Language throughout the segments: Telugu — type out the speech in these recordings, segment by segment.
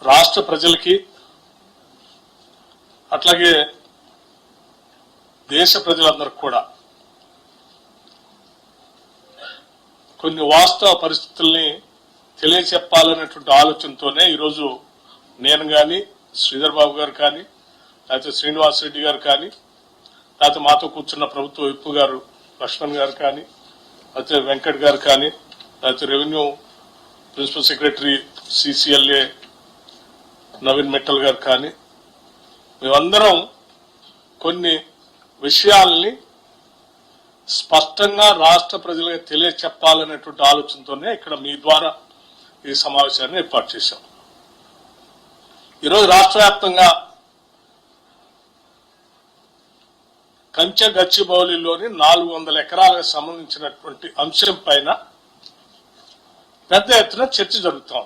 రాష్ట్ర ప్రజలకి అట్లాగే దేశ ప్రజలందరికీ కూడా కొన్ని వాస్తవ పరిస్థితుల్ని తెలియచెప్పాలనేటువంటి ఆలోచనతోనే ఈరోజు నేను కానీ శ్రీధర్ బాబు గారు కానీ లేకపోతే శ్రీనివాస్ రెడ్డి గారు కానీ లేకపోతే మాతో కూర్చున్న ప్రభుత్వ విప్ గారు లక్ష్మణ్ గారు కానీ లేకపోతే వెంకట్ గారు కానీ లేకపోతే revenue principal secretary CCLA Naveen Mittal గారు కానీ మేమందరం కొన్ని విషయాల్ని స్పష్టంగా రాష్ట్ర ప్రజలకు తెలియచెప్పాలనేటువంటి ఆలోచనతోనే ఇక్కడ మీ ద్వారా ఈ సమావేశాన్ని ఏర్పాటు చేశాం. ఈరోజు రాష్ట్ర వ్యాప్తంగా కంచె గచ్చిబౌలిలోని 400 ఎకరాలకు సంబంధించినటువంటి అంశం పైన పెద్ద ఎత్తున చర్చ జరుగుతాం.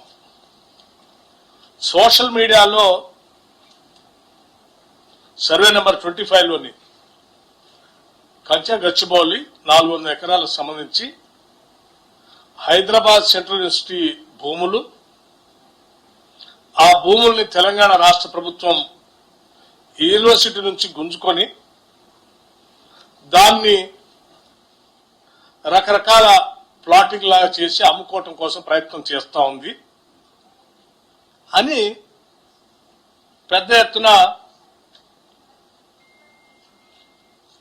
సోషల్ మీడియాలో సర్వే నెంబర్ 25లోని కంచె గచ్చిబౌలి 400 ఎకరాలకు సంబంధించి హైదరాబాద్ సెంట్రల్ యూనివర్సిటీ భూములు, ఆ భూముల్ని తెలంగాణ రాష్ట్ర ప్రభుత్వం యూనివర్సిటీ నుంచి గుంజుకొని దాన్ని రకరకాల ప్లాటింగ్ లాగా చేసి అమ్ముకోవటం కోసం ప్రయత్నం చేస్తా ఉంది అని పెద్ద ఎత్తున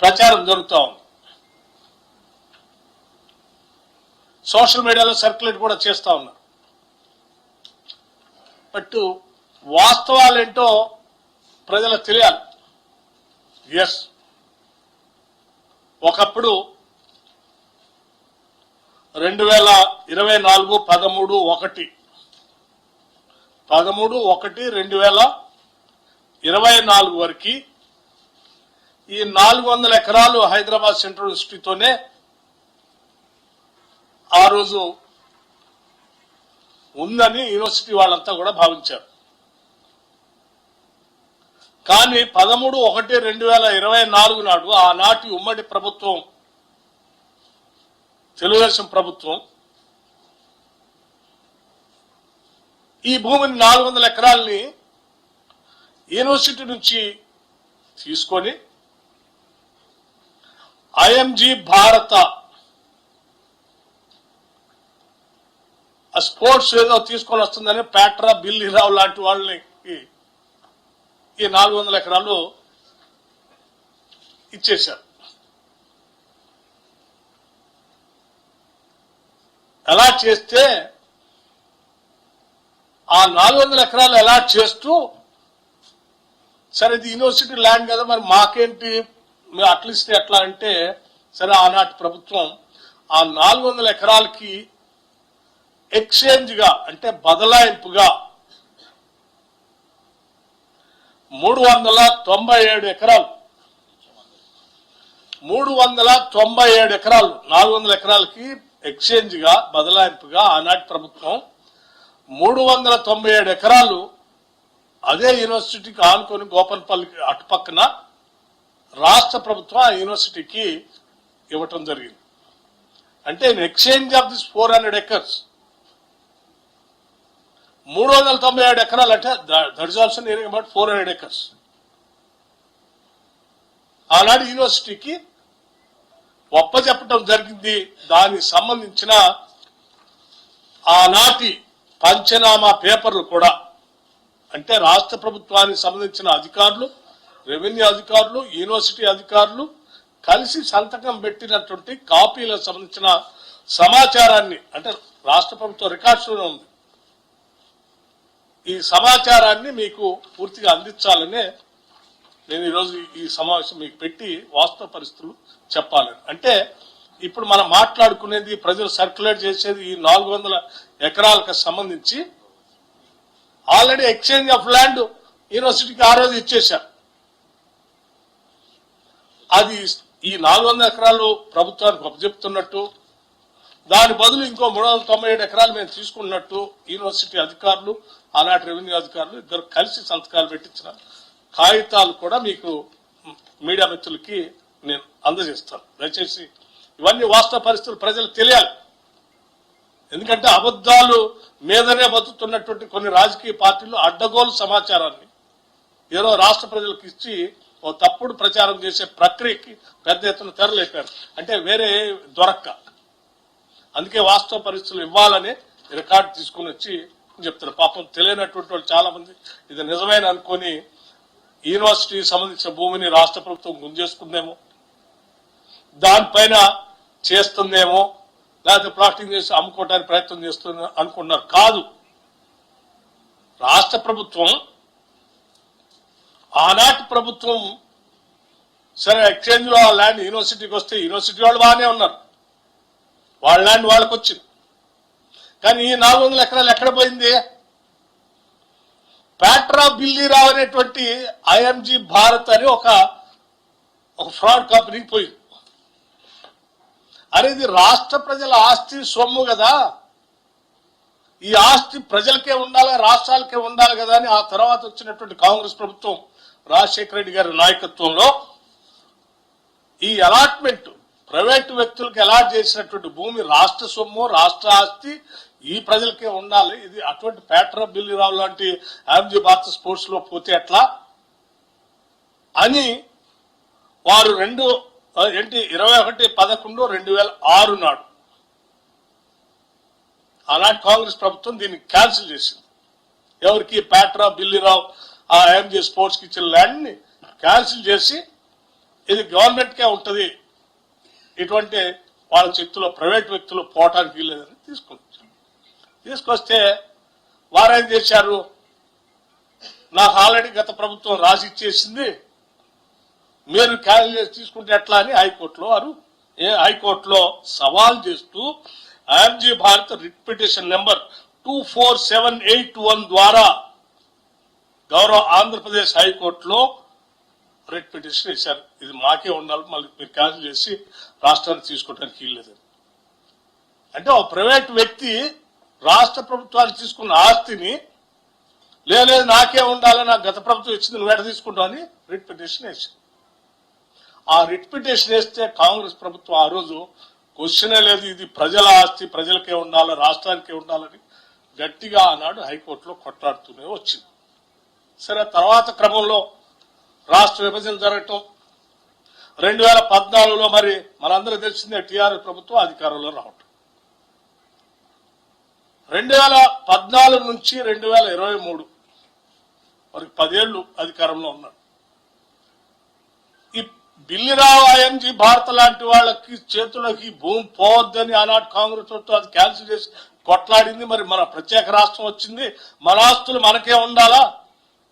ప్రచారం జరుగుతూ ఉంది. సోషల్ మీడియాలో సర్క్యులేట్ కూడా చేస్తా ఉన్నారు. బట్ వాస్తవాలేంటో ప్రజలకు తెలియాలి. ఎస్, ఒకప్పుడు 2024 13/1/2024 వరకు ఈ 400 ఎకరాలు హైదరాబాద్ సెంట్రల్ యూనివర్సిటీతోనే ఆ రోజు ఉందని యూనివర్సిటీ వాళ్ళంతా కూడా భావించారు. కానీ 13/1/2024 నాడు ఆనాటి ఉమ్మడి ప్రభుత్వం తెలుగుదేశం ప్రభుత్వం ఈ భూమిని 400 ఎకరాల్ని యూనివర్సిటీ నుంచి తీసుకొని ఐఎంజీ భారత స్పోర్ట్స్ ఏదో తీసుకొని వస్తుందని ప్యాట్రా బిల్లీరావు లాంటి వాళ్ళని ఈ 400 ఎకరాలు ఇచ్చేశారు. ఎలా చేస్తే ఆ 400 ఎకరాలు అలాట్ చేస్తూ, సరే ఇది యూనివర్సిటీ ల్యాండ్ కదా మరి మాకేంటి అట్లిస్తే ఎట్లా అంటే, సరే ఆనాటి ప్రభుత్వం ఆ 400 ఎకరాలకి ఎక్స్చేంజ్ గా అంటే బదలాయింపుగా 397 ఎకరాలు 400 ఎకరాలకి ఎక్స్చేంజ్ గా బదలాయింపుగా ఆనాటి ప్రభుత్వం 397 ఎకరాలు అదే యూనివర్సిటీకి ఆనుకొని గోపన్పల్లికి అటుపక్కన రాష్ట్ర ప్రభుత్వం ఆ యూనివర్సిటీకి ఇవ్వటం జరిగింది. అంటే in exchange of this 400 acres 397 ఎకరాలు అంటే that is also nearing about 400 acres ఆనాడు యూనివర్సిటీకి ఒప్పజెప్పటం జరిగింది. దానికి సంబంధించిన ఆనాటి పంచనామా పేపర్లు కూడా, అంటే రాష్ట్ర ప్రభుత్వానికి సంబంధించిన అధికారులు, రెవెన్యూ అధికారులు, యూనివర్సిటీ అధికారులు కలిసి సంతకం పెట్టినటువంటి కాపీలకు సంబంధించిన సమాచారాన్ని, అంటే రాష్ట్ర ప్రభుత్వ రికార్డ్స్లోనే ఉంది, ఈ సమాచారాన్ని మీకు పూర్తిగా అందించాలనే నేను ఈరోజు ఈ సమావేశం మీకు పెట్టి వాస్తవ పరిస్థితులు చెప్పాలని. అంటే ఇప్పుడు మనం మాట్లాడుకునేది, ప్రజలు సర్క్యులేట్ చేసేది ఈ 400 ఎకరాలకు సంబంధించి ఆల్రెడీ ఎక్స్చేంజ్ ఆఫ్ ల్యాండ్ యూనివర్సిటీకి ఆ రోజు ఇచ్చేశారు. అది ఈ 400 ఎకరాలు ప్రభుత్వానికి అప్పచెప్తున్నట్టు, దాని బదులు ఇంకో 397 ఎకరాలు మేము తీసుకున్నట్టు యూనివర్సిటీ అధికారులు, ఆనాటి రెవెన్యూ అధికారులు ఇద్దరు కలిసి సంతకాలు పెట్టించిన కాగితాలు కూడా మీకు మీడియా మిత్రులకి నేను అందజేస్తాను. దయచేసి ఇవన్నీ వాస్తవ పరిస్థితులు ప్రజలకు తెలియాలి. ఎందుకంటే అబద్ధాలు మీదనే బతుకుతున్నటువంటి కొన్ని రాజకీయ పార్టీలు అడ్డగోలు సమాచారాన్ని ఏదో రాష్ట్ర ప్రజలకు ఇచ్చి ఓ తప్పుడు ప్రచారం చేసే ప్రక్రియకి పెద్ద ఎత్తున తెరలేపారు. అంటే వేరే దొరక్క, అందుకే వాస్తవ పరిస్థితులు ఇవ్వాలని రికార్డు తీసుకుని వచ్చి చెప్తారు. పాపం తెలియనటువంటి వాళ్ళు చాలా మంది ఇది నిజమైన అనుకొని యూనివర్సిటీకి సంబంధించిన భూమిని రాష్ట్ర ప్రభుత్వం గుంజేసుకుందేమో, దానిపైన చేస్తుందేమో, లేకపోతే ప్లాటింగ్ చేసి అమ్ముకోవడానికి ప్రయత్నం చేస్తుంది అనుకున్నారు. కాదు, రాష్ట్ర ప్రభుత్వం ఆనాటి ప్రభుత్వం సరే ఎక్స్చేంజ్ లో ఆ ల్యాండ్ యూనివర్సిటీకి వస్తే యూనివర్సిటీ వాళ్ళు బాగానే ఉన్నారు, వాళ్ళ ల్యాండ్ వాళ్ళకి వచ్చింది. కానీ ఈ 400 ఎకరాలు ఎక్కడ పోయింది? ప్యాట్రా బిల్లీరావు అనేటువంటి ఐఎంజీ భారత్ అని ఒక ఫ్రాడ్ కంపెనీకి పోయింది. అరే ఇది రాష్ట్ర ప్రజల ఆస్తి సొమ్ము కదా, ఈ ఆస్తి ప్రజలకే ఉండాలి, రాష్ట్రాలకే ఉండాలి కదా అని ఆ తర్వాత వచ్చినటువంటి కాంగ్రెస్ ప్రభుత్వం రాజశేఖర రెడ్డి గారి నాయకత్వంలో ఈ అలాట్మెంట్ ప్రైవేటు వ్యక్తులకు అలాట్ చేసినటువంటి భూమి రాష్ట్ర సొమ్ము, రాష్ట్ర ఆస్తి, ఈ ప్రజలకే ఉండాలి. ఇది అటువంటి ప్యాట్రా బిల్లీరావు లాంటి ఐఎంజీ భారత్ స్పోర్ట్స్ లో పోతే ఎట్లా అని వారు 21/11/2006 నాడు ఆనాటి కాంగ్రెస్ ప్రభుత్వం దీన్ని క్యాన్సిల్ చేసింది. ఎవరికి? ప్యాట్రా బిల్లీరావు ఆ ఐఎంజీ స్పోర్ట్స్ కి ఇచ్చిన ల్యాండ్ ని క్యాన్సిల్ చేసి ఇది గవర్నమెంట్ కే ఉంటది, ఇటువంటి వాళ్ళ చేతిలో ప్రైవేట్ వ్యక్తులు పోవటానికి వీల్లేదని తీసుకొస్తే వారేం చేశారు? నాకు ఆల్రెడీ గత ప్రభుత్వం రాసి ఇచ్చేసింది, మీరు క్యాన్సిల్ చేసి తీసుకుంటే ఎట్లా అని హైకోర్టులో సవాల్ చేస్తూ IMG Bharat writ petition number 24781 ద్వారా గౌరవ ఆంధ్రప్రదేశ్ హైకోర్టులో రిట్ పిటిషన్ వేశారు. ఇది మాకే ఉండాలి, మళ్ళీ మీరు క్యాన్సిల్ చేసి రాష్ట్రాన్ని తీసుకోవడానికి వీల్లేదని. అంటే ఒక ప్రైవేట్ వ్యక్తి రాష్ట్ర ప్రభుత్వాన్ని తీసుకున్న ఆస్తిని లేదు నాకే ఉండాలి, నాకు గత ప్రభుత్వం ఇచ్చింది నువ్వు ఎట తీసుకుంటావు అని రిట్ పిటిషన్ వేసింది. ఆ రిట్ పిటిషన్ వేస్తే కాంగ్రెస్ ప్రభుత్వం ఆ రోజు క్వశ్చనే లేదు, ఇది ప్రజల ఆస్తి, ప్రజలకే ఉండాలి, రాష్ట్రానికే ఉండాలని గట్టిగా ఆనాడు హైకోర్టులో కొట్లాడుతూనే వచ్చింది. సరే, తర్వాత క్రమంలో రాష్ట్ర విభజన జరగటం 2014లో మరి మనందరూ తెలిసిందే టీఆర్ఎస్ ప్రభుత్వం అధికారంలో రావటం. 2014 నుంచి 2023 వరకు 10 ఏళ్లు అధికారంలో ఉన్నాడు. ఈ బిల్లీరావు ఐఎంజీ భారత్ లాంటి వాళ్ళకి చేతులకి భూమి పోవద్దని ఆనాటి కాంగ్రెస్ ప్రభుత్వం అది క్యాన్సిల్ చేసి కొట్లాడింది. మరి మన ప్రత్యేక రాష్ట్రం వచ్చింది, మన ఆస్తులు మనకే ఉండాలా,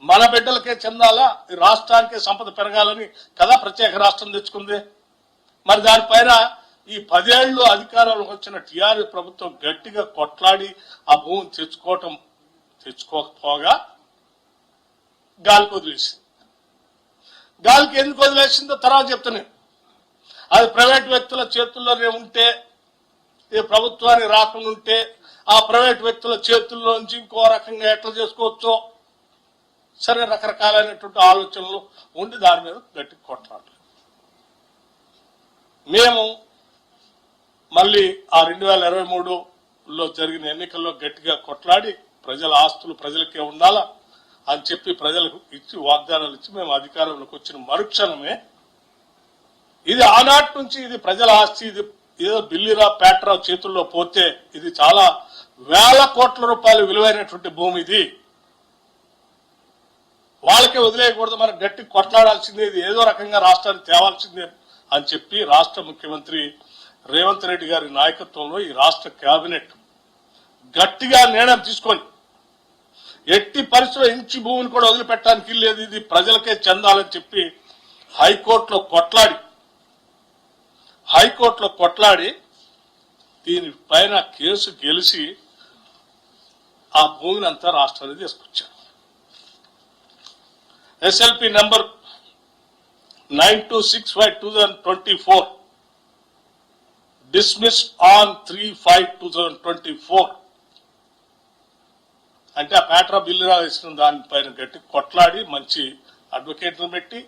మన బిడ్డలకే చెందాలా, ఈ రాష్ట్రానికే సంపద పెరగాలని కదా ప్రత్యేక రాష్ట్రం తెచ్చుకుంది. మరి దానిపైన ఈ 10 ఏళ్లు అధికారంలోకి వచ్చిన టీఆర్ఎస్ ప్రభుత్వం గట్టిగా కొట్లాడి ఆ భూమిని తెచ్చుకోకపోగా గాలికి వదిలేసింది. గాలికి ఎందుకు వదిలేసిందో తర్వాత చెప్తున్నాను. అది ప్రైవేట్ వ్యక్తుల చేతుల్లోనే ఉంటే, ఈ ప్రభుత్వానికి రాకుండా ఉంటే ఆ ప్రైవేట్ వ్యక్తుల చేతుల్లో నుంచి ఇంకో రకంగా ఎట్లా చేసుకోవచ్చో సరే రకరకాలైనటువంటి ఆలోచనలు ఉండి దాని మీద గట్టి కొట్లాడలేదు. మేము మళ్ళీ ఆ 2023లో జరిగిన ఎన్నికల్లో గట్టిగా కొట్లాడి ప్రజల ఆస్తులు ప్రజలకే ఉండాలా అని చెప్పి ప్రజలకు ఇచ్చి వాగ్దానాలు ఇచ్చి మేము అధికారంలోకి వచ్చిన మరుక్షణమే ఇది ఆనాటి నుంచి ఇది ప్రజల ఆస్తి, ఇది ఏదో బిల్లీరావు ప్యాట్రావు చేతుల్లో పోతే ఇది చాలా వేల కోట్ల రూపాయలు విలువైనటువంటి భూమి, ఇది వాళ్ళకే వదిలేయకూడదు, మనం గట్టి కొట్లాడాల్సిందే, ఇది ఏదో రకంగా రాష్ట్రాన్ని తేవాల్సిందే అని చెప్పి రాష్ట్ర ముఖ్యమంత్రి రేవంత్ రెడ్డి గారి నాయకత్వంలో ఈ రాష్ట్ర కేబినెట్ గట్టిగా నిర్ణయం తీసుకొని ఎట్టి పరిస్థితుల్లో ఇంచి భూమిని కూడా వదిలిపెట్టడానికి లేదు, ఇది ప్రజలకే చెందాలని చెప్పి హైకోర్టులో కొట్లాడి దీనిపైన కేసు గెలిచి ఆ భూమిని అంతా రాష్ట్రానికి తీసుకొచ్చారు. SLP నెంబర్ 9265/2024 dismissed on 3/5/2024 అంటే ఆ ప్యాట్రా బిల్లీరావు వేసిన దానిపైన గట్టి కొట్లాడి మంచి అడ్వకేట్ను పెట్టి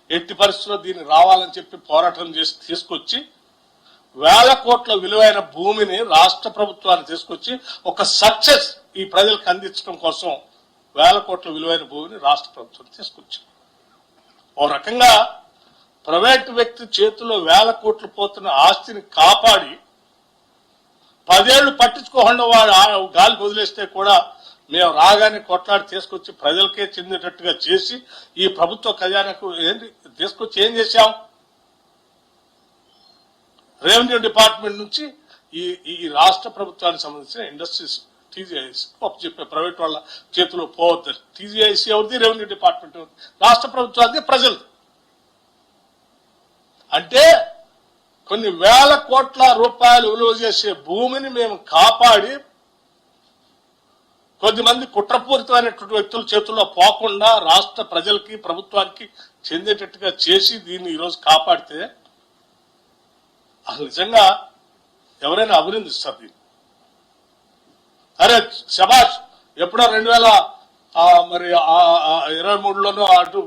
ఎట్టి పరిస్థితుల్లో దీన్ని రావాలని చెప్పి పోరాటం చేసి తీసుకొచ్చి వేల కోట్ల విలువైన భూమిని రాష్ట్ర ప్రభుత్వాన్ని తీసుకొచ్చి ఒక సక్సెస్ ఈ ప్రజలకు అందించడం కోసం వేల కోట్ల విలువైన భూమిని రాష్ట్ర ప్రభుత్వం తీసుకొచ్చింది. ఓ రకంగా ప్రైవేటు వ్యక్తి చేతిలో వేల కోట్లు పోతున్న ఆస్తిని కాపాడి 10 ఏళ్లు పట్టించుకోకుండా వాడు గాలికి వదిలేస్తే కూడా మేము రాగానే కొట్లాడి తీసుకొచ్చి ప్రజలకే చెందేటట్టుగా చేసి ఈ ప్రభుత్వ ఖజానాకు తీసుకొచ్చి ఏం చేశాం? రెవెన్యూ డిపార్ట్మెంట్ నుంచి ఈ రాష్ట్ర ప్రభుత్వానికి సంబంధించిన ఇండస్ట్రీస్ టీజీఐసి చెప్పే ప్రైవేట్ వాళ్ళ చేతిలో పోవద్దని. టీజీఐసి ఎవరిది? Revenue department. రాష్ట్ర ప్రభుత్వానికి ప్రజలు. అంటే కొన్ని వేల కోట్ల రూపాయలు విలువ చేసే భూమిని మేము కాపాడి కొద్దిమంది కుట్రపూరితమైనటువంటి వ్యక్తుల చేతుల్లో పోకుండా రాష్ట్ర ప్రజలకి ప్రభుత్వానికి చెందేటట్టుగా చేసి దీన్ని ఈరోజు కాపాడితే అసలు నిజంగా ఎవరైనా అభినందిస్తారు దీన్ని. అరే శబాష్, ఎప్పుడో 2023లోనూ అటు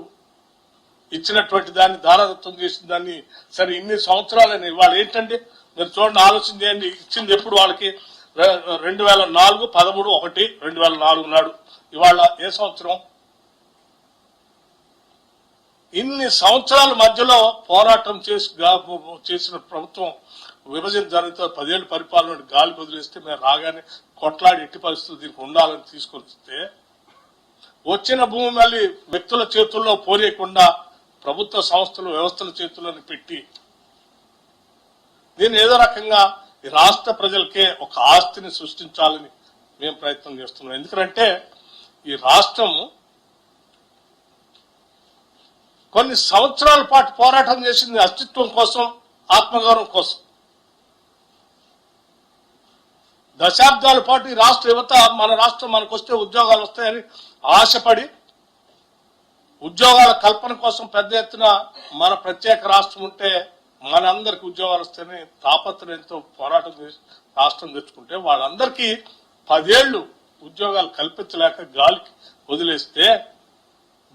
ఇచ్చినటువంటి దాన్ని దారాదత్తం చేసిన దాన్ని సరే ఇన్ని సంవత్సరాలని ఇవాళ ఏంటంటే మీరు చూడండి, ఆలోచన చేయండి. ఇచ్చింది ఎప్పుడు వాళ్ళకి? 2004 13 1 2004 నాడు. ఇవాళ ఏ సంవత్సరం? ఇన్ని సంవత్సరాల మధ్యలో పోరాటం చేసిన ప్రభుత్వం విభజన జరిగితే 10 ఏళ్ళు పరిపాలన గాలి వదిలేస్తే మేము రాగానే కొట్లాడి ఎట్టి పరిస్థితులు దీనికి ఉండాలని తీసుకొస్తే వచ్చిన భూమి మళ్ళీ వ్యక్తుల చేతుల్లో పోనీయకుండా ప్రభుత్వ సంస్థలు వ్యవస్థల చేతుల్లోని పెట్టి దీన్ని ఏదో రకంగా ఈ రాష్ట్ర ప్రజలకే ఒక ఆస్తిని సృష్టించాలని మేము ప్రయత్నం చేస్తున్నాం. ఎందుకంటే ఈ రాష్ట్రం కొన్ని సంవత్సరాల పాటు పోరాటం చేసింది అస్తిత్వం కోసం, ఆత్మగౌరవం కోసం. దశాబ్దాల పాటు ఈ రాష్ట్ర యువత మన రాష్ట్రం మనకు వస్తే ఉద్యోగాలు వస్తాయని ఆశపడి ఉద్యోగాల కల్పన కోసం పెద్ద ఎత్తున మన ప్రత్యేక రాష్ట్రం ఉంటే మనందరికి ఉద్యోగాలు వస్తాయని తాపత్రయంతో పోరాటం చేసి రాష్ట్రం తెచ్చుకుంటే వాళ్ళందరికీ 10 ఏళ్లు ఉద్యోగాలు కల్పించలేక గాలికి వదిలేస్తే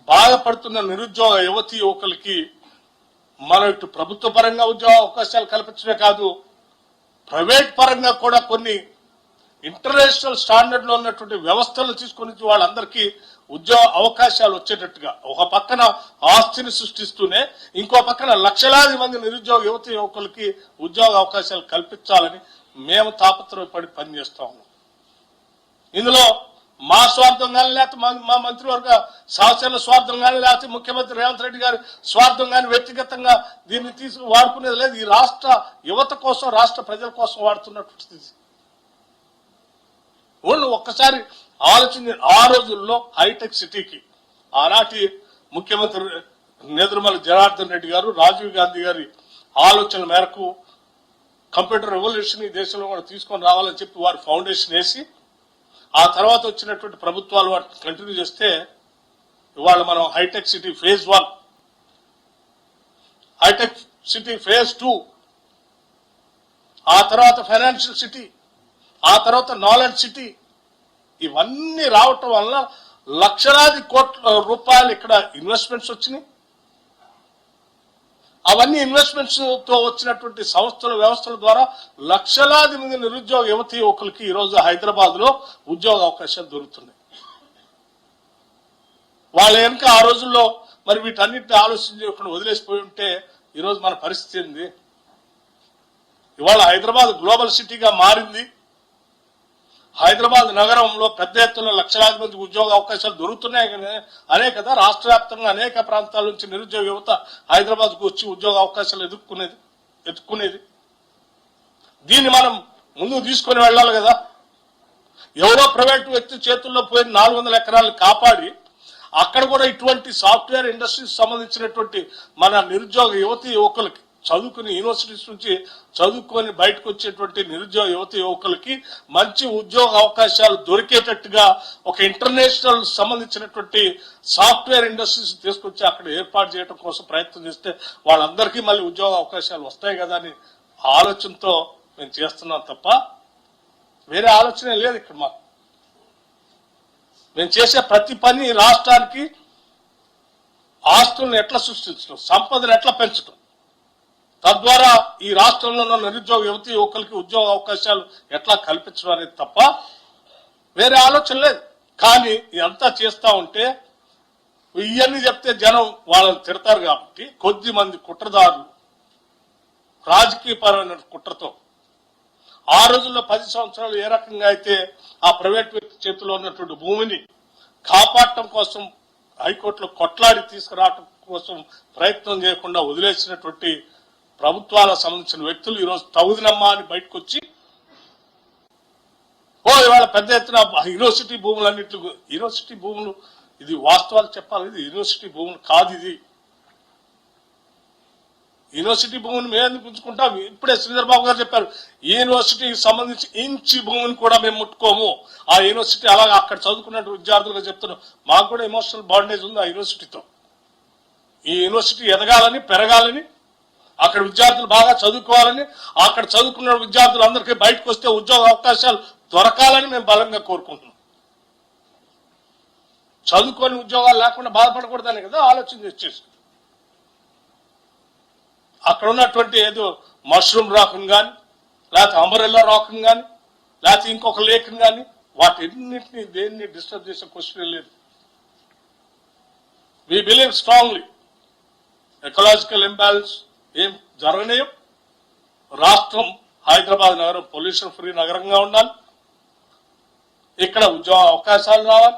బాధపడుతున్న నిరుద్యోగ యువతీ యువకులకి మనం ఇటు ప్రభుత్వ పరంగా ఉద్యోగ అవకాశాలు కల్పించడమే కాదు, ప్రైవేట్ పరంగా కూడా కొన్ని ఇంటర్నేషనల్ స్టాండర్డ్ లో ఉన్నటువంటి వ్యవస్థలు తీసుకొని వాళ్ళందరికీ ఉద్యోగ అవకాశాలు వచ్చేటట్టుగా ఒక పక్కన ఆస్తిని సృష్టిస్తూనే ఇంకో పక్కన లక్షలాది మంది నిరుద్యోగ యువత యువకులకి ఉద్యోగ అవకాశాలు కల్పించాలని మేము తాపత్రయపడి పనిచేస్తా ఉన్నాం. ఇందులో మా స్వార్థం కానీ లేకపోతే మా మంత్రివర్గ శాసన స్వార్థం కానీ లేకపోతే ముఖ్యమంత్రి రేవంత్ రెడ్డి గారి స్వార్థం కానీ వ్యక్తిగతంగా దీన్ని తీసుకు వాడుకునేది లేదు. ఈ రాష్ట్ర యువత కోసం, రాష్ట్ర ప్రజల కోసం వాడుతున్నటువంటి ఒక్కసారి ఆలోచన. ఆ రోజుల్లో హైటెక్ సిటీకి ఆనాటి ముఖ్యమంత్రి నేదురుమల జనార్దన్ రెడ్డి గారు, రాజీవ్ గాంధీ గారి ఆలోచనల మేరకు కంప్యూటర్ రెవల్యూషన్ ఈ దేశంలో కూడా తీసుకొని రావాలని చెప్పి వారు ఫౌండేషన్ వేసి ఆ తర్వాత వచ్చినటువంటి ప్రభుత్వాలు వాటిని కంటిన్యూ చేస్తే ఇవాళ మనం హైటెక్ సిటీ ఫేజ్ 1, హైటెక్ సిటీ ఫేజ్ 2, ఆ తర్వాత ఫైనాన్షియల్ సిటీ, ఆ తర్వాత నాలెడ్జ్ సిటీ, ఇవన్నీ రావటం వల్ల లక్షలాది కోట్ల రూపాయలు ఇక్కడ ఇన్వెస్ట్మెంట్స్ వచ్చినాయి. అవన్నీ ఇన్వెస్ట్మెంట్స్ తో వచ్చినటువంటి సంస్థల వ్యవస్థల ద్వారా లక్షలాది మంది నిరుద్యోగ యువతీ యువకులకి ఈరోజు హైదరాబాద్ లో ఉద్యోగ అవకాశాలు దొరుకుతున్నాయి. వాళ్ళ వెనుక ఆ రోజుల్లో మరి వీటన్నిటిని ఆలోచించకుండా వదిలేసిపోయి ఉంటే ఈరోజు మన పరిస్థితి ఏంది? ఇవాళ హైదరాబాద్ గ్లోబల్ సిటీగా మారింది. హైదరాబాద్ నగరంలో పెద్ద ఎత్తున లక్షలాది మంది ఉద్యోగ అవకాశాలు దొరుకుతున్నాయి అనే కదా రాష్ట్ర వ్యాప్తంగా అనేక ప్రాంతాల నుంచి నిరుద్యోగ యువత హైదరాబాద్ కు వచ్చి ఉద్యోగ అవకాశాలు ఎత్తుక్కునేది. దీన్ని మనం ముందుకు తీసుకొని వెళ్ళాలి కదా. ఎవరో ప్రైవేట్ వ్యక్తి చేతుల్లో పోయిన 400 ఎకరాలు కాపాడి అక్కడ కూడా ఇటువంటి సాఫ్ట్వేర్ ఇండస్ట్రీస్ సంబంధించినటువంటి మన నిరుద్యోగ యువతీ యువకులకి చదువుకుని యూనివర్సిటీస్ నుంచి చదువుకొని బయటకు వచ్చేటువంటి నిరుద్యోగ యువతీ యువకులకి మంచి ఉద్యోగ అవకాశాలు దొరికేటట్టుగా ఒక ఇంటర్నేషనల్ సంబంధించినటువంటి సాఫ్ట్వేర్ ఇండస్ట్రీస్ తీసుకొచ్చి అక్కడ ఏర్పాటు చేయడం కోసం ప్రయత్నం చేస్తే వాళ్ళందరికీ మళ్ళీ ఉద్యోగ అవకాశాలు వస్తాయి కదా అని ఆలోచనతో మేము చేస్తున్నాం తప్ప వేరే ఆలోచనే లేదు ఇక్కడ మాకు. మేము చేసే ప్రతి పని రాష్ట్రానికి ఆస్తులను ఎట్లా సృష్టించడం, సంపదను ఎట్లా పెంచడం తద్వారా ఈ రాష్ట్రంలో ఉన్న నిరుద్యోగ యువతి యువకులకి ఉద్యోగ అవకాశాలు ఎట్లా కల్పించడం అనేది తప్ప వేరే ఆలోచన లేదు. కానీ ఇదంతా చేస్తా ఉంటే ఇవన్నీ చెప్తే జనం వాళ్ళని తిడతారు కాబట్టి కొద్ది మంది కుట్రదారులు రాజకీయపరమైన కుట్రతో ఆ రోజుల్లో 10 సంవత్సరాలు ఏ రకంగా అయితే ఆ ప్రైవేట్ వ్యక్తి చేతిలో ఉన్నటువంటి భూమిని కాపాడటం కోసం హైకోర్టులో కొట్లాడి తీసుకురావటం కోసం ప్రయత్నం చేయకుండా వదిలేసినటువంటి ప్రభుత్వాలకు సంబంధించిన వ్యక్తులు ఈరోజు తగుదినమ్మా అని బయటకు వచ్చి ఇవాళ పెద్ద ఎత్తున యూనివర్సిటీ భూములన్నింటి యూనివర్సిటీ భూములు ఇది వాస్తవాలు చెప్పాలి, ఇది యూనివర్సిటీ భూములు కాదు. ఇది యూనివర్సిటీ భూమిని మేము ఎందుకు పుంజుకుంటాం? ఇప్పుడే శ్రీధర్ బాబు గారు చెప్పారు, ఈ యూనివర్సిటీకి సంబంధించి ఇంచి భూమిని కూడా మేము ముట్టుకోము. ఆ యూనివర్సిటీ అలాగే అక్కడ చదువుకున్న విద్యార్థులుగా చెప్తున్నాం, మాకు కూడా ఎమోషనల్ బాండేజ్ ఉంది ఆ యూనివర్సిటీతో. ఈ యూనివర్సిటీ ఎదగాలని పెరగాలని అక్కడ విద్యార్థులు బాగా చదువుకోవాలని అక్కడ చదువుకున్న విద్యార్థులందరికీ బయటకు వస్తే ఉద్యోగ అవకాశాలు దొరకాలని మేము బలంగా కోరుకుంటున్నాం. చదువుకొని ఉద్యోగాలు లేకుండా బాధపడకూడదని కదా ఆలోచన చేసేసి అక్కడ ఉన్నటువంటి ఏదో మష్రూమ్ రాకుని కానీ లేకపోతే అంబరెల్లా రాకుని కానీ లేకపోతే ఇంకొక లేఖను కానీ వాటిన్నింటినీ దేన్ని డిస్టర్బ్ చేసే క్వశ్చన్ లేదు. We believe strongly ecological imbalance ఏం జరగనేయం. రాష్ట్రం హైదరాబాద్ నగరం పొల్యూషన్ ఫ్రీ నగరంగా ఉండాలి, ఇక్కడ ఉద్యోగ అవకాశాలు రావాలి,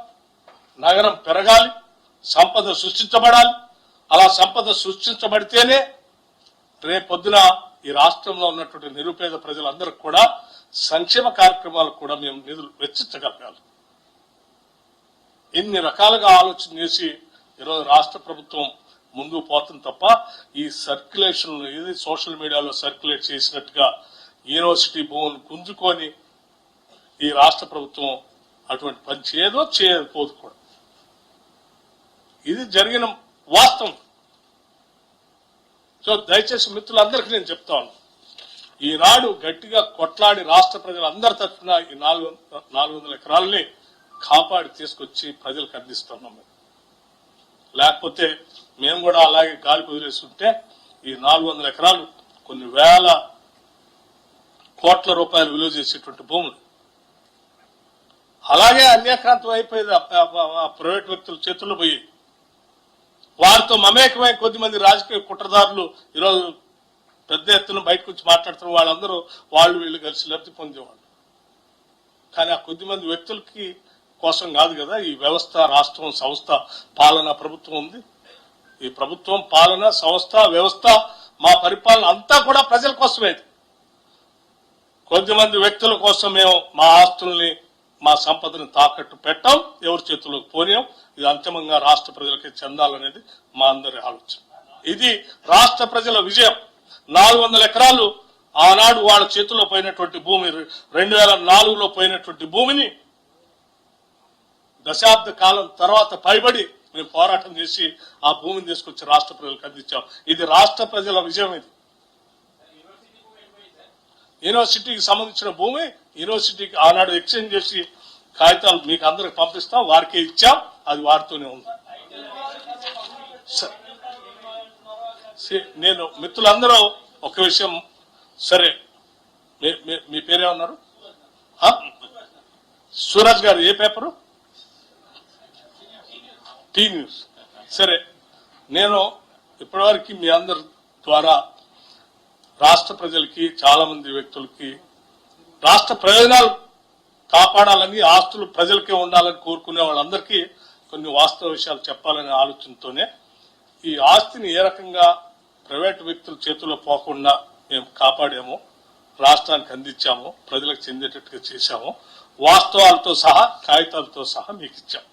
నగరం పెరగాలి, సంపద సృష్టించబడాలి. అలా సంపద సృష్టించబడితేనే రేపొద్దున ఈ రాష్ట్రంలో ఉన్నటువంటి నిరుపేద ప్రజలందరికీ కూడా సంక్షేమ కార్యక్రమాలకు కూడా మేము నిధులు వెచ్చించగలగాలి. ఇన్ని రకాలుగా ఆలోచన చేసి ఈరోజు రాష్ట్ర ప్రభుత్వం ముందుకు పోతుంది తప్ప ఈ సర్క్యులేషన్ ఇది సోషల్ మీడియాలో సర్క్యులేట్ చేసినట్టుగా యూనివర్సిటీ భూములు గుంజుకొని ఈ రాష్ట్ర ప్రభుత్వం అటువంటి పని చేయకపోదు కూడా. ఇది జరిగిన వాస్తవం. సో దయచేసి మిత్రులందరికీ నేను చెప్తాను, ఈనాడు గట్టిగా కొట్లాడి రాష్ట్ర ప్రజలందరి తరఫున ఈ 400 ఎకరాలని కాపాడి తీసుకొచ్చి ప్రజలకు అందిస్తున్నాం. లేకపోతే మేము కూడా అలాగే గాలికి వదిలేస్తుంటే ఈ 400 ఎకరాలు కొన్ని వేల కోట్ల రూపాయలు విలువ చేసేటువంటి భూములు అలాగే అన్యాక్రాంతం అయిపోయేది ప్రైవేట్ వ్యక్తుల చేతుల్లో పోయి వారితో మమేకమై కొద్దిమంది రాజకీయ కుట్రదారులు ఈరోజు పెద్ద ఎత్తున బయటకు వచ్చి మాట్లాడుతున్న వాళ్ళందరూ వాళ్ళు వీళ్ళు కలిసి లబ్ధి పొందేవాళ్ళు. కానీ ఆ కొద్దిమంది వ్యక్తులకి కోసం కాదు కదా ఈ వ్యవస్థ, రాష్ట్రం, సంస్థ, పాలన, ప్రభుత్వం ఉంది. ఈ ప్రభుత్వం, పాలన, సంస్థ, వ్యవస్థ, మా పరిపాలన అంతా కూడా ప్రజల కోసమే. కొద్దిమంది వ్యక్తుల కోసం మేము మా ఆస్తుల్ని, మా సంపదను తాకట్టు పెట్టాం, ఎవరి చేతుల్లోకి పోయాం. ఇది అంతిమంగా రాష్ట్ర ప్రజలకి చెందాలనేది మా అందరి ఆలోచన. ఇది రాష్ట్ర ప్రజల విజయం. 400 ఎకరాలు ఆనాడు వాళ్ళ చేతిలో పోయినటువంటి భూమి, 2004లో పోయినటువంటి భూమిని దశాబ్ద కాలం తర్వాత పైబడి మేము పోరాటం చేసి ఆ భూమిని తీసుకొచ్చి రాష్ట్ర ప్రజలకు అందించాం. ఇది రాష్ట్ర ప్రజల విజయం. ఇది యూనివర్సిటీకి సంబంధించిన భూమి యూనివర్సిటీకి ఆనాడు ఎక్స్చేంజ్ చేసి కాగితాలు మీకు అందరికి పంపిస్తాం, వారికే ఇచ్చాం, అది వారితోనే ఉంది. నేను మిత్రులందరూ ఒక విషయం, సరే మీ పేరేమన్నారు? సూరజ్ గారు ఏ పేపరు? Tea news. సరే, నేను ఇప్పటివరకు మీ అందరి ద్వారా రాష్ట్ర ప్రజలకి, చాలా మంది వ్యక్తులకి రాష్ట్ర ప్రయోజనాలు కాపాడాలని, ఆస్తులు ప్రజలకే ఉండాలని కోరుకునే వాళ్ళందరికీ కొన్ని వాస్తవ విషయాలు చెప్పాలనే ఆలోచనతోనే ఈ ఆస్తిని ఏ రకంగా ప్రైవేట్ వ్యక్తుల చేతుల్లో పోకుండా మేము కాపాడాము, రాష్ట్రానికి అందించాము, ప్రజలకు చెందేటట్టుగా చేశాము, వాస్తవాలతో సహా కాగితాలతో సహా మీకు ఇచ్చాం.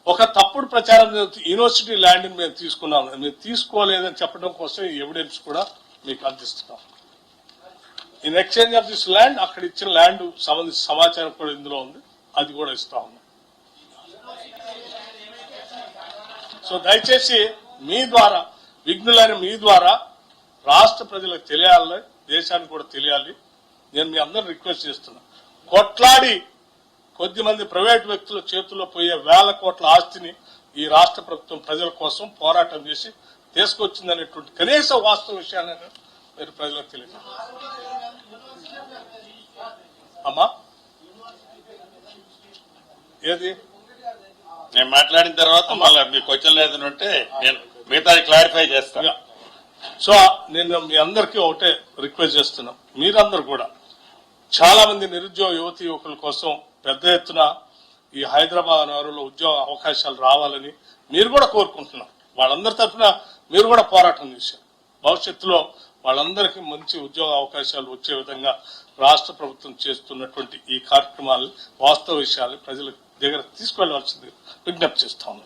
ఒక తప్పుడు ప్రచారం యూనివర్సిటీ ల్యాండ్ని మేము తీసుకున్నాము, మేము తీసుకోలేదని చెప్పడం కోసం ఈ ఎవిడెన్స్ కూడా మీకు అందిస్తున్నాం. In exchange of this land, అక్కడ ఇచ్చిన ల్యాండ్ సంబంధించిన సమాచారం కూడా ఇందులో ఉంది, అది కూడా ఇస్తా ఉన్నాం. సో దయచేసి మీ ద్వారా, విఘ్నులైన మీ ద్వారా రాష్ట్ర ప్రజలకు తెలియాలి, దేశానికి కూడా తెలియాలి. నేను మీ అందరూ రిక్వెస్ట్ చేస్తున్నా, కొట్లాడి కొద్దిమంది ప్రైవేట్ వ్యక్తుల చేతుల్లో పోయే వేల కోట్ల ఆస్తిని ఈ రాష్ట్ర ప్రభుత్వం ప్రజల కోసం పోరాటం చేసి తీసుకొచ్చింది అనేటువంటి కనీస వాస్తవ విషయాలను మీరు ప్రజలకు తెలియదు. అమ్మా ఏది నేను మాట్లాడిన తర్వాత మళ్ళీ మీ క్వశ్చన్ లేదంటే నేను మిగతా క్లారిఫై చేస్తాను. సో నేను మీ అందరికీ ఒకటే రిక్వెస్ట్ చేస్తున్నాం, మీరందరూ కూడా చాలా మంది నిరుద్యోగ యువతి యువకుల కోసం పెద్ద ఎత్తున ఈ హైదరాబాద్ నగరంలో ఉద్యోగ అవకాశాలు రావాలని మీరు కూడా కోరుకుంటున్నారు. వాళ్ళందరి తరఫున మీరు కూడా పోరాటం చేశారు. భవిష్యత్తులో వాళ్ళందరికీ మంచి ఉద్యోగ అవకాశాలు వచ్చే విధంగా రాష్ట్ర ప్రభుత్వం చేస్తున్నటువంటి ఈ కార్యక్రమాలు వాస్తవ విషయాలు ప్రజల దగ్గర తీసుకువెళ్లవలసింది విజ్ఞప్తి చేస్తా ఉన్నాం.